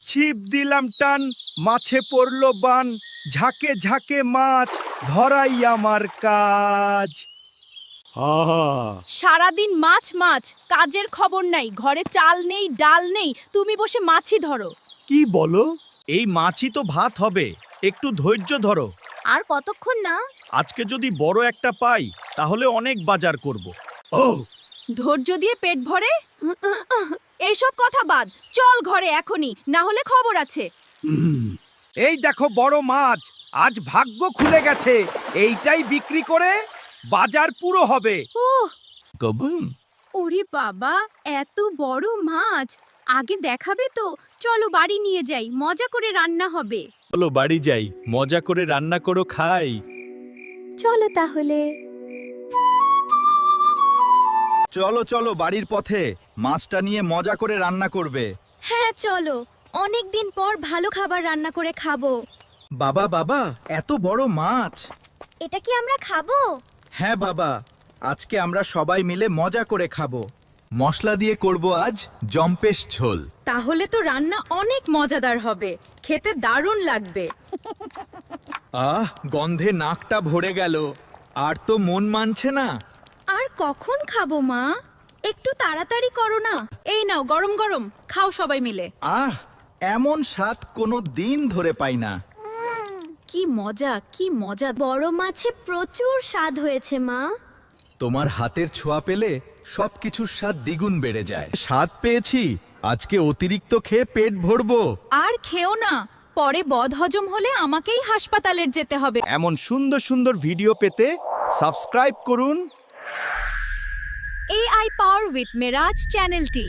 ছিপ দিলাম টান, মাছে পড়লো বান, ঝাঁকে ঝাঁকে মাছ ধরাই আমার কাজ। সারাদিন মাছ মাছ, কাজের খবর নাই, ঘরে চাল নেই ডাল নেই, তুমি বসে মাছই ধরো। কি বলো? এই মাছই তো ভাত হবে, একটু ধৈর্য ধরো। আর কতক্ষণ না? আজকে যদি বড় একটা পাই তাহলে অনেক বাজার করব। ও ধৈর্য দিয়ে পেট ভরে? এইসব কথা বাদ, চল ঘরে এখনই, না হলে খবর আছে। এই দেখো বড় মাছ, আজ ভাগ্য খুলে গেছে। এইটাই বিক্রি করে বাজার পুরো হবে। কবুম। ওরে বাবা, এত বড় মাছ! আগে দেখাবে তো, চলো বাড়ি নিয়ে যাই, মজা করে রান্না হবে। চলো বাড়ি যাই, মজা করে রান্না করো খাই। চলো তাহলে। চলো চলো বাড়ির পথে, মাছটা নিয়ে মজা করে রান্না করবে। হ্যাঁ চলো, অনেক দিন পর ভালো খাবার রান্না করে খাবো। বাবা বাবা, এত বড় মাছ! এটা কি আমরা খাবো? হ্যাঁ বাবা, আজকে আমরা সবাই মিলে মজা করে খাবো। মশলা দিয়ে করব আজ জম্পেশ ঝোল। তাহলে তো রান্না অনেক মজাদার হবে, খেতে দারুণ লাগবে। আহ, গন্ধে নাকটা ভরে গেল, আর তো মন মানছে না। আর কখন খাবো মা? একটু তাড়াতাড়ি করো না। এই নাও গরম গরম, খাও সবাই মিলে। আহ, এমন স্বাদ কোনো দিন ধরে পাই না। কি মজা, কি মজা! বড় মাছে প্রচুর স্বাদ হয়েছে মা। তোমার হাতের ছোঁয়া পেলে সবকিছুর স্বাদ দ্বিগুণ বেড়ে যায়। স্বাদ পেয়েছি, আজকে অতিরিক্ত খেয়ে পেট ভরবো। আর খেও না, পরে বদহজম হলে আমাকেই হাসপাতালের যেতে হবে। এমন সুন্দর সুন্দর ভিডিও পেতে সাবস্ক্রাইব করুন AI Power with Miraj চ্যানেলটি।